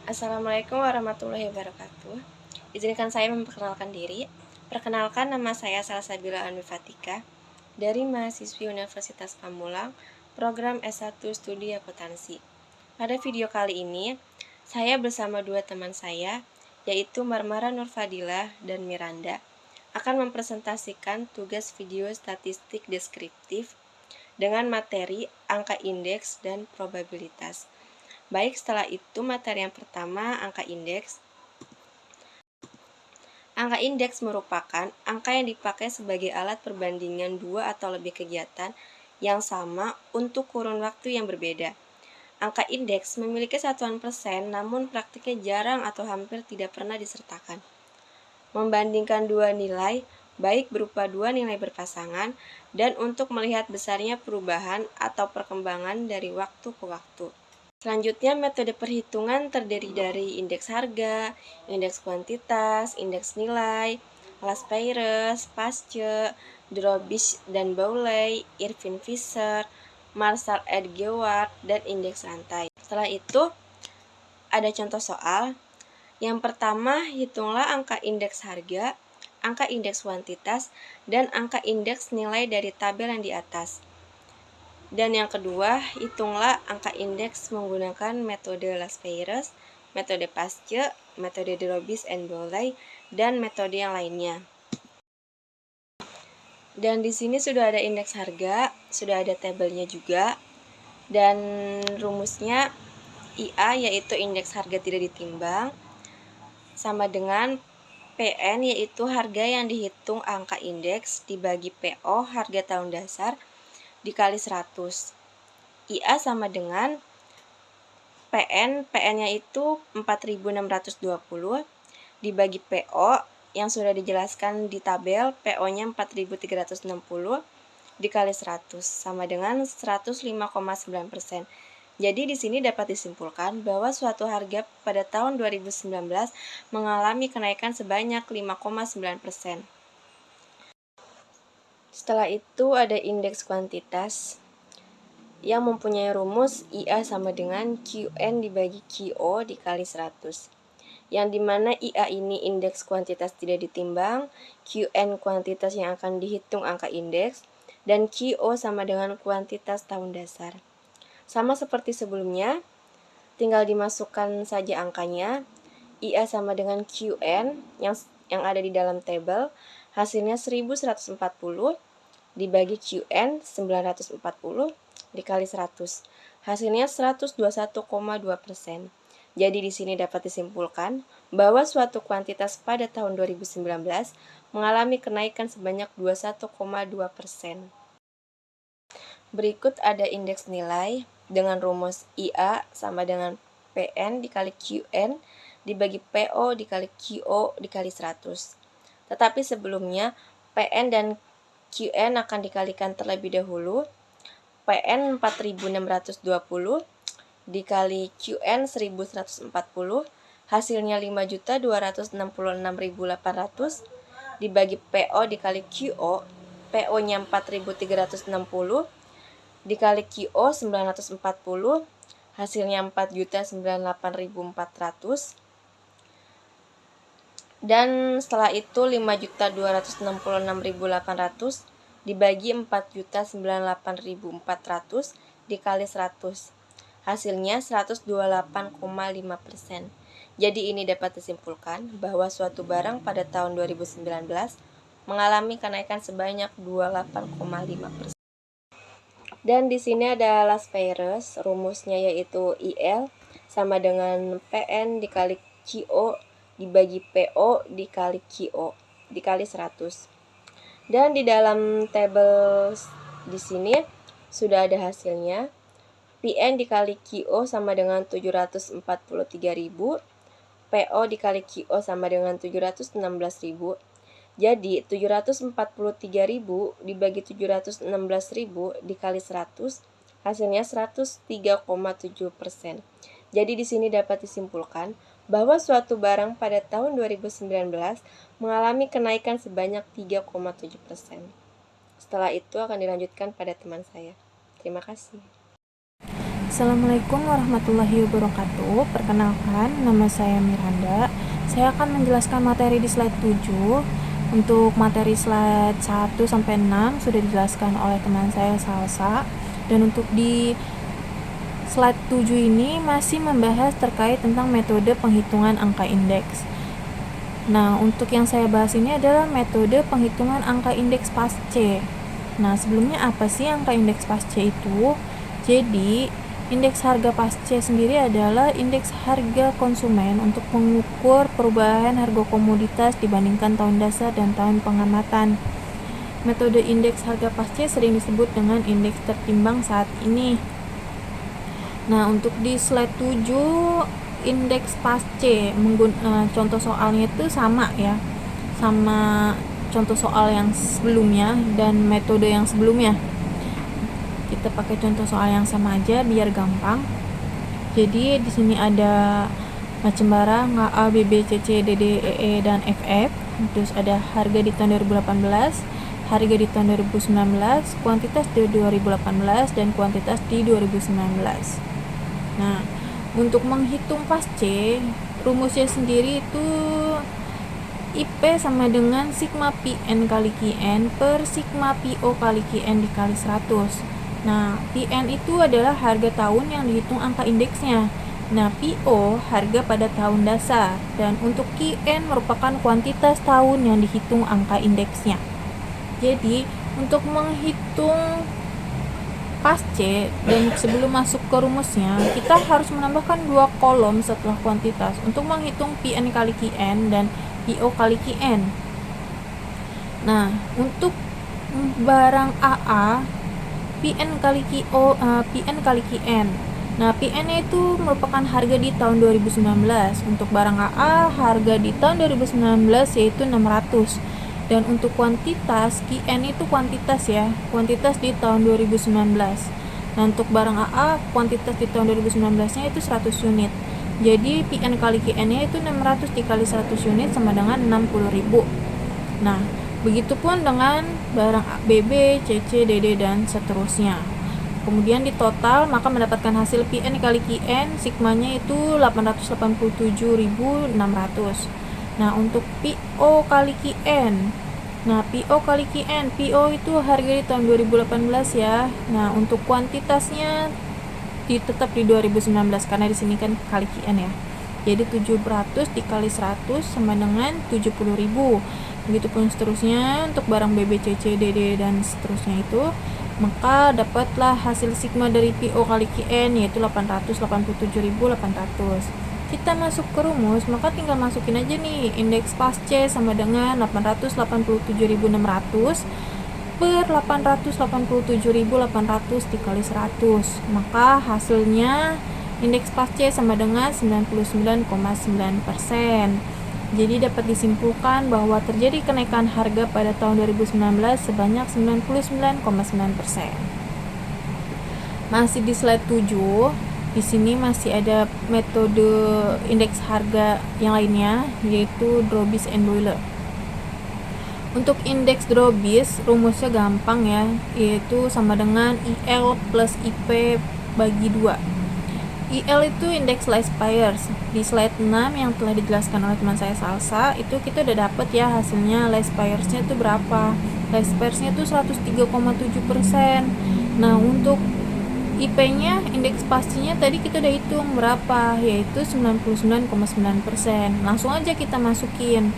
Assalamualaikum warahmatullahi wabarakatuh. Izinkan saya memperkenalkan diri. Perkenalkan, nama saya Salsabila Anufatika dari mahasiswi Universitas Pamulang, program S1 Studi Akuntansi. Pada video kali ini, saya bersama dua teman saya, yaitu Marmara Nurfadilah dan Miranda, akan mempresentasikan tugas video statistik deskriptif dengan materi angka indeks dan probabilitas. Baik, setelah itu materi yang pertama, angka indeks. Angka indeks merupakan angka yang dipakai sebagai alat perbandingan dua atau lebih kegiatan yang sama untuk kurun waktu yang berbeda. Angka indeks memiliki satuan persen, namun praktiknya jarang atau hampir tidak pernah disertakan. Membandingkan dua nilai, baik berupa dua nilai berpasangan, dan untuk melihat besarnya perubahan atau perkembangan dari waktu ke waktu. Selanjutnya, metode perhitungan terdiri dari indeks harga, indeks kuantitas, indeks nilai, Laspeyres, Pasce, Drobisch dan Bowley, Irvin Fisher, Marshall Edgeward, dan indeks rantai. Setelah itu, ada contoh soal. Yang pertama, hitunglah angka indeks harga, angka indeks kuantitas, dan angka indeks nilai dari tabel yang di atas. Dan yang kedua, hitunglah angka indeks menggunakan metode Laspeyres, metode Pasce, metode Drobisch and Bowley, dan metode yang lainnya. Dan di sini sudah ada indeks harga, sudah ada tabelnya juga, dan rumusnya IA yaitu indeks harga tidak ditimbang, sama dengan PN yaitu harga yang dihitung angka indeks dibagi PO harga tahun dasar dikali 100. IA sama dengan PN-nya itu 4.620 dibagi PO yang sudah dijelaskan di tabel, PO-nya 4.360 dikali 100 sama dengan 105,9%. Jadi di sini dapat disimpulkan bahwa suatu harga pada tahun 2019 mengalami kenaikan sebanyak 5,9%. Setelah itu ada indeks kuantitas yang mempunyai rumus IA sama dengan QN dibagi QO dikali 100. Yang dimana IA ini indeks kuantitas tidak ditimbang, QN kuantitas yang akan dihitung angka indeks, dan QO sama dengan kuantitas tahun dasar. Sama seperti sebelumnya, tinggal dimasukkan saja angkanya. IA sama dengan QN yang ada di dalam tabel, hasilnya 1140 dibagi QN 940 dikali 100. Hasilnya 121,2%. Jadi di sini dapat disimpulkan bahwa suatu kuantitas pada tahun 2019 mengalami kenaikan sebanyak 21,2%. Berikut ada indeks nilai dengan rumus IA sama dengan PN dikali QN dibagi PO dikali QO dikali 100. Tetapi sebelumnya PN dan QN akan dikalikan terlebih dahulu. PN 4.620 dikali QN 1.140, hasilnya 5.266.800 dibagi PO dikali QO, PO-nya 4.360 dikali QO 940, hasilnya 4.098.400. Dan setelah itu 5.266.800 dibagi 4.098.400 dikali 100. Hasilnya 128,5%. Jadi ini dapat disimpulkan bahwa suatu barang pada tahun 2019 mengalami kenaikan sebanyak 28,5%. Dan di sini ada Laspeyres, rumusnya yaitu IL sama dengan PN dikali QO dibagi PO dikali QO dikali 100. Dan di dalam tabel di sini sudah ada hasilnya. PN dikali QO sama dengan 743.000, PO dikali QO sama dengan 716.000. Jadi 743.000 dibagi 716.000 dikali 100, hasilnya 103,7%. Jadi di sini dapat disimpulkan bahwa suatu barang pada tahun 2019 mengalami kenaikan sebanyak 3,7%. Setelah itu akan dilanjutkan pada teman saya. Terima kasih. Assalamualaikum warahmatullahi wabarakatuh. Perkenalkan, nama saya Miranda. Saya akan menjelaskan materi di slide 7. Untuk materi slide 1 sampai 6 sudah dijelaskan oleh teman saya Salsa. Dan untuk di slide 7 ini masih membahas terkait tentang metode penghitungan angka indeks. Nah, untuk yang saya bahas ini adalah metode penghitungan angka indeks pasce. Nah, sebelumnya apa sih angka indeks pasce itu? Jadi, indeks harga pasce sendiri adalah indeks harga konsumen untuk mengukur perubahan harga komoditas dibandingkan tahun dasar dan tahun pengamatan. Metode indeks harga pasce sering disebut dengan indeks tertimbang saat ini. Nah, untuk di slide 7 indeks pasce contoh soalnya itu sama ya, sama contoh soal yang sebelumnya dan metode yang sebelumnya. Kita pakai contoh soal yang sama aja biar gampang. Jadi di sini ada macam barang A, B, B, C, C, D, D, E, E, dan F, F. Terus ada harga di tahun 2018, harga di tahun 2019, kuantitas di 2018, dan kuantitas di 2019. Nah, untuk menghitung pasce, rumusnya sendiri itu IP sama dengan sigma PN kali QN per sigma PO kali QN dikali 100. Nah, PN itu adalah harga tahun yang dihitung angka indeksnya. Nah, PO harga pada tahun dasar. Dan untuk QN merupakan kuantitas tahun yang dihitung angka indeksnya. Jadi, untuk menghitung pasce dan sebelum masuk ke rumusnya, kita harus menambahkan 2 kolom setelah kuantitas untuk menghitung PN kali QN dan PO kali QN. Nah, untuk barang AA, PN kali QN. Nah, PN itu merupakan harga di tahun 2019. Untuk barang AA, harga di tahun 2019 yaitu 600. Dan untuk kuantitas, QN itu kuantitas ya, kuantitas di tahun 2019. Nah, untuk barang AA, kuantitas di tahun 2019-nya itu 100 unit. Jadi, PN kali QN-nya itu 600 dikali 100 unit sama dengan 60.000. Nah, begitupun dengan barang BB, CC, DD, dan seterusnya. Kemudian di total, maka mendapatkan hasil PN kali QN, sigmanya itu 887.600. Nah, untuk PO kali QN. Nah, PO kali QN, PO itu harga di tahun 2018 ya. Nah, untuk kuantitasnya tetap di 2019 karena di sini kan kali QN ya. Jadi 700 dikali 100 sama dengan 70.000. Begitupun seterusnya untuk barang BB, CC, DD, dan seterusnya itu, maka dapatlah hasil sigma dari PO kali QN yaitu 887.800. Kita masuk ke rumus, maka tinggal masukin aja nih indeks pasce sama dengan 887.600 per 887.800 dikali 100. Maka hasilnya indeks pasce sama dengan 99,9%. Jadi dapat disimpulkan bahwa terjadi kenaikan harga pada tahun 2019 sebanyak 99,9%. Masih di slide 7. Di sini masih ada metode indeks harga yang lainnya, yaitu Dробis and Boiler. Untuk indeks Dробis, rumusnya gampang ya, yaitu sama dengan IL plus IP bagi 2. IL itu indeks list price. Di slide 6 yang telah dijelaskan oleh teman saya Salsa, itu kita udah dapet ya hasilnya list price-nya itu berapa. List price-nya itu 103,7%. Nah, untuk IP-nya, indeks pastinya tadi kita udah hitung berapa, yaitu 99,9%. Langsung aja kita masukin.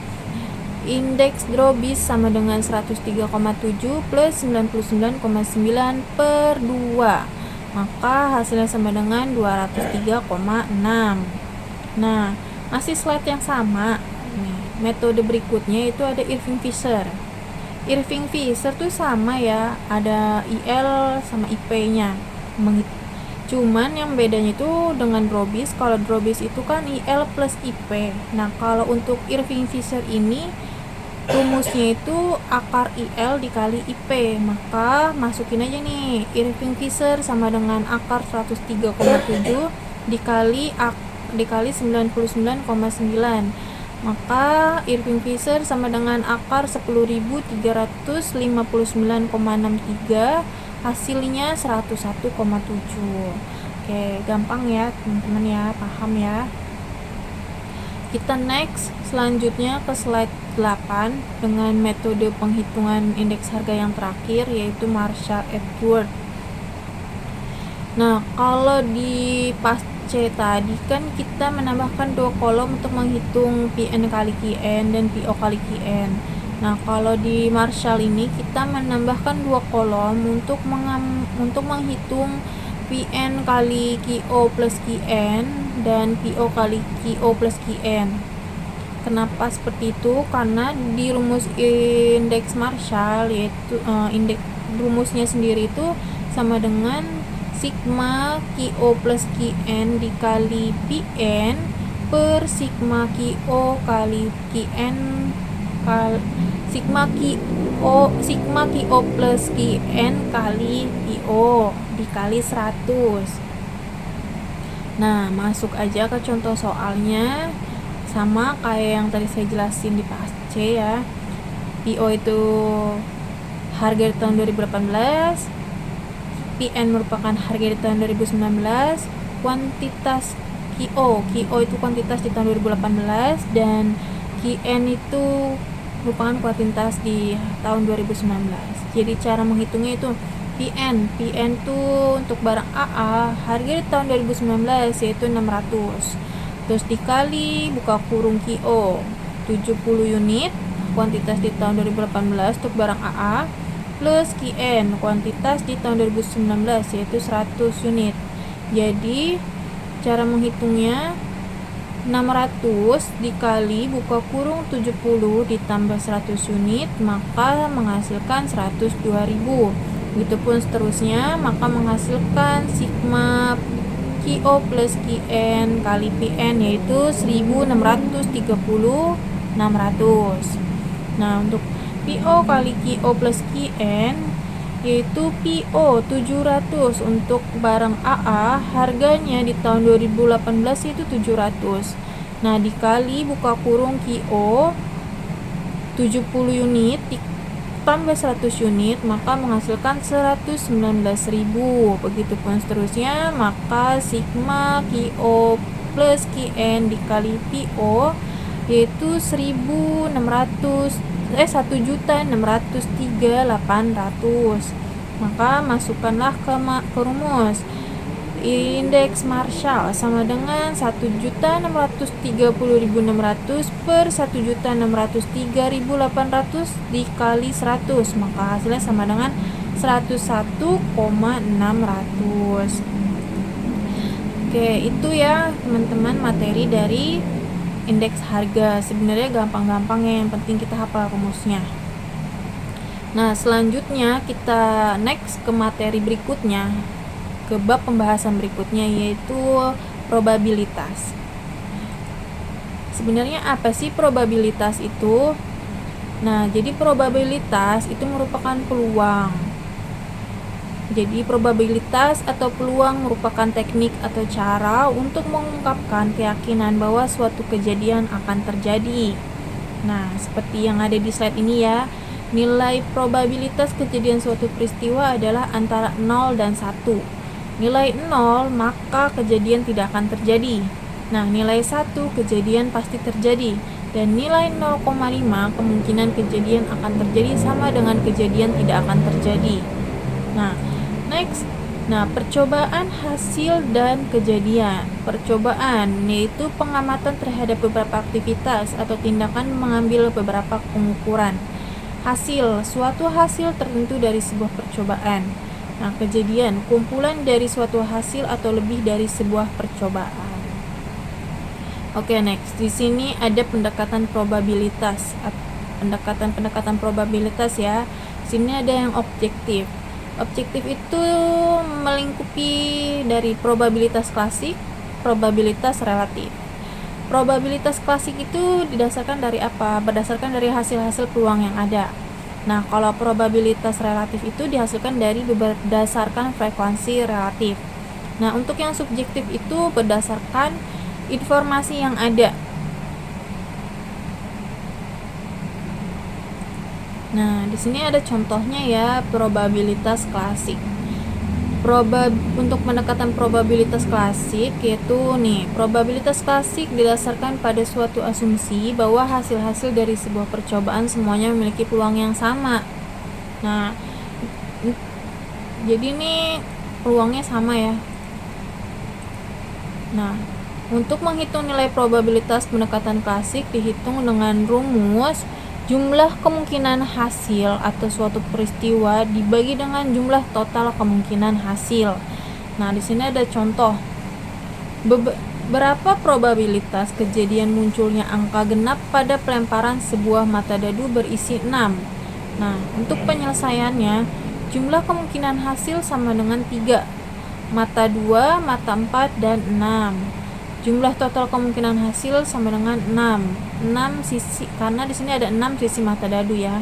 Indeks Dробis sama dengan 103,7 plus 99,9 per 2. Maka hasilnya sama dengan 203,6. Nah, masih slide yang sama. Nih, metode berikutnya itu ada Irving-Fisher. Irving-Fisher tuh sama ya, ada IL sama IP-nya. Cuman yang bedanya itu dengan Dробis, kalau Dробis itu kan IL plus IP. Nah, kalau untuk Irving-Fisher ini rumusnya itu akar IL dikali IP. Maka masukin aja nih, Irving-Fisher sama dengan akar 103,7 dikali 99,9. Maka Irving-Fisher sama dengan akar 10.359,63, hasilnya 101,7. Oke, gampang ya teman-teman ya, paham ya. Kita next selanjutnya ke slide 8 dengan metode penghitungan indeks harga yang terakhir, yaitu Marshall-Edwards. Nah, kalau di pas C tadi kan kita menambahkan 2 kolom untuk menghitung PN kali QN dan PO kali QN. Nah, kalau di Marshall ini kita menambahkan 2 kolom untuk menghitung PN kali QO plus QN dan PO kali QO plus QN. Kenapa seperti itu? Karena di rumus indeks Marshall, yaitu rumusnya sendiri itu sama dengan sigma QO plus QN dikali PN per sigma QO kali QN sigma QO plus QN kali PO dikali 100. Nah, masuk aja ke contoh soalnya. Sama kayak yang tadi saya jelasin di pas C ya. PO itu harga di tahun 2018, PN merupakan harga di tahun 2019, kuantitas QO itu kuantitas di tahun 2018, dan QN itu merupakan kuantitas di tahun 2019. Jadi cara menghitungnya itu PN itu untuk barang AA harga di tahun 2019 yaitu 600, terus dikali buka kurung QO 70 unit kuantitas di tahun 2018 untuk barang AA plus QN kuantitas di tahun 2019 yaitu 100 unit. Jadi cara menghitungnya 600 dikali buka kurung 70 ditambah 100 unit maka menghasilkan 102.000. Begitupun seterusnya, maka menghasilkan sigma QO plus QN kali PN yaitu 1630 600. Nah, untuk PO kali QO plus QN yaitu PO 700 untuk barang AA harganya di tahun 2018 yaitu 700. Nah, dikali buka kurung QO 70 unit ditambah 100 unit maka menghasilkan 119.000. Begitupun seterusnya, maka sigma QO plus QN dikali PO yaitu 1.603.800. Maka masukkanlah ke rumus indeks Marshall sama dengan 1.630.600 per 1.603.800 dikali 100, maka hasilnya sama dengan 101,600. Oke, itu ya teman-teman materi dari indeks harga. Sebenarnya gampang-gampang ya, yang penting kita hafal rumusnya. Nah, selanjutnya kita next ke materi berikutnya, ke bab pembahasan berikutnya, yaitu probabilitas. Sebenarnya apa sih probabilitas itu? Nah, jadi probabilitas itu merupakan peluang. Jadi probabilitas atau peluang merupakan teknik atau cara untuk mengungkapkan keyakinan bahwa suatu kejadian akan terjadi. Nah, seperti yang ada di slide ini ya, nilai probabilitas kejadian suatu peristiwa adalah antara 0 dan 1. Nilai 0 maka kejadian tidak akan terjadi. Nah, nilai 1 kejadian pasti terjadi. Dan nilai 0,5 kemungkinan kejadian akan terjadi sama dengan kejadian tidak akan terjadi. Nah, next. Nah, percobaan, hasil, dan kejadian. Percobaan yaitu pengamatan terhadap beberapa aktivitas atau tindakan mengambil beberapa pengukuran. Hasil, suatu hasil tertentu dari sebuah percobaan. Nah, kejadian, kumpulan dari suatu hasil atau lebih dari sebuah percobaan. Oke, next. Di sini ada pendekatan probabilitas. Pendekatan probabilitas ya. Sini ada yang objektif. Objektif itu melingkupi dari probabilitas klasik, probabilitas relatif. Probabilitas klasik itu didasarkan dari apa? Berdasarkan dari hasil-hasil peluang yang ada. Nah, kalau probabilitas relatif itu dihasilkan dari berdasarkan frekuensi relatif. Nah, untuk yang subjektif itu berdasarkan informasi yang ada. Nah, di sini ada contohnya ya, probabilitas klasik. Untuk pendekatan probabilitas klasik, yaitu probabilitas klasik didasarkan pada suatu asumsi bahwa hasil-hasil dari sebuah percobaan semuanya memiliki peluang yang sama. Nah, jadi peluangnya sama ya. Nah, untuk menghitung nilai probabilitas pendekatan klasik dihitung dengan rumus jumlah kemungkinan hasil atau suatu peristiwa dibagi dengan jumlah total kemungkinan hasil. Nah, di sini ada contoh. Berapa probabilitas kejadian munculnya angka genap pada pelemparan sebuah mata dadu berisi 6? Nah, untuk penyelesaiannya, jumlah kemungkinan hasil sama dengan 3. Mata 2, mata 4, dan 6. Jumlah total kemungkinan hasil sama dengan 6 sisi, karena di sini ada 6 sisi mata dadu ya.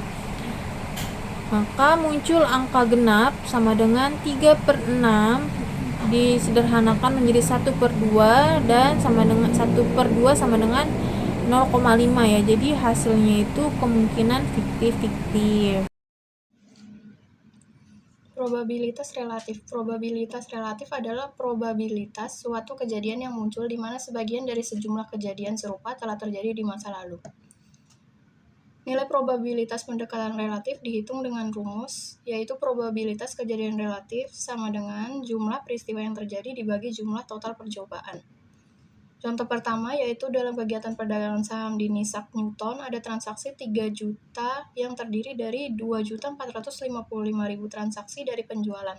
Maka muncul angka genap sama dengan 3/6 disederhanakan menjadi 1/2 dan sama dengan 1/2 sama dengan 0,5 ya. Jadi hasilnya itu kemungkinan fiktif. Probabilitas relatif. Probabilitas relatif adalah probabilitas suatu kejadian yang muncul di mana sebagian dari sejumlah kejadian serupa telah terjadi di masa lalu. Nilai probabilitas pendekatan relatif dihitung dengan rumus, yaitu probabilitas kejadian relatif sama dengan jumlah peristiwa yang terjadi dibagi jumlah total percobaan. Contoh pertama yaitu dalam kegiatan perdagangan saham di Nasdaq Newton ada transaksi 3 juta yang terdiri dari 2.455.000 transaksi dari penjualan.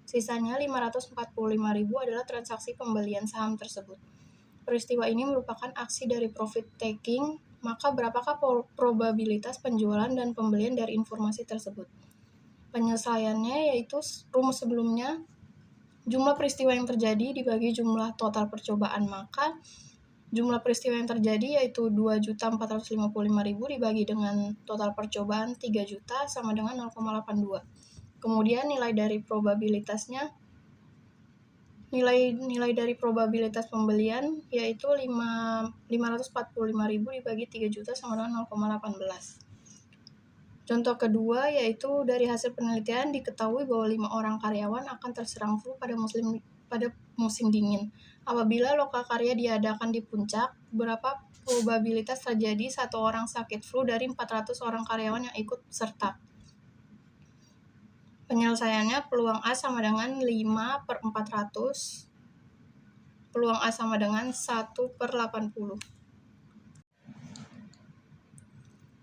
Sisanya 545.000 adalah transaksi pembelian saham tersebut. Peristiwa ini merupakan aksi dari profit taking, maka berapakah probabilitas penjualan dan pembelian dari informasi tersebut? Penyelesaiannya yaitu rumus sebelumnya, jumlah peristiwa yang terjadi dibagi jumlah total percobaan, maka jumlah peristiwa yang terjadi yaitu 2.455.000 dibagi dengan total percobaan 3 juta sama dengan 0,82. Kemudian nilai dari probabilitasnya, nilai dari probabilitas pembelian yaitu 545.000 dibagi 3 juta sama dengan 0,18. Contoh kedua yaitu dari hasil penelitian diketahui bahwa 5 orang karyawan akan terserang flu pada musim dingin. Apabila lokakarya diadakan di puncak, berapa probabilitas terjadi 1 orang sakit flu dari 400 orang karyawan yang ikut serta? Penyelesaiannya peluang A sama dengan 5/400, peluang A sama dengan 1/80.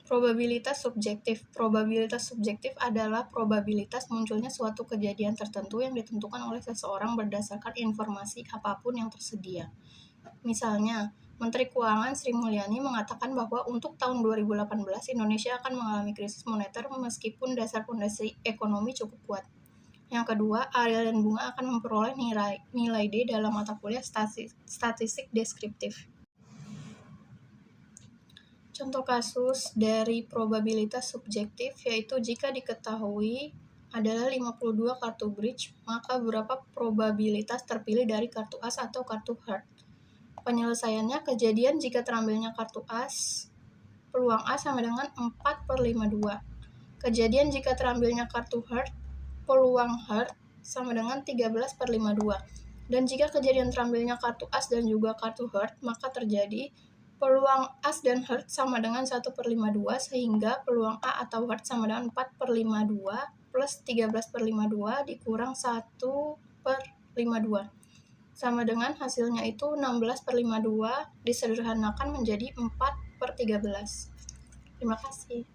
Probabilitas subjektif. Probabilitas subjektif adalah probabilitas munculnya suatu kejadian tertentu yang ditentukan oleh seseorang berdasarkan informasi apapun yang tersedia. Misalnya, Menteri Keuangan Sri Mulyani mengatakan bahwa untuk tahun 2018 Indonesia akan mengalami krisis moneter meskipun dasar fondasi ekonomi cukup kuat. Yang kedua, Ariel dan Bunga akan memperoleh nilai D dalam mata kuliah statistik deskriptif. Contoh kasus dari probabilitas subjektif yaitu jika diketahui adalah 52 kartu bridge, maka berapa probabilitas terpilih dari kartu as atau kartu heart? Penyelesaiannya kejadian jika terambilnya kartu as, peluang as sama dengan 4/52. Kejadian jika terambilnya kartu heart, peluang heart sama dengan 13/52. Dan jika kejadian terambilnya kartu as dan juga kartu heart, maka terjadi peluang as dan heart sama dengan 1/52 sehingga peluang A atau heart sama dengan 4/52 plus 13/52 dikurang 1/52. Sama dengan hasilnya itu 16/52 disederhanakan menjadi 4/13. Terima kasih.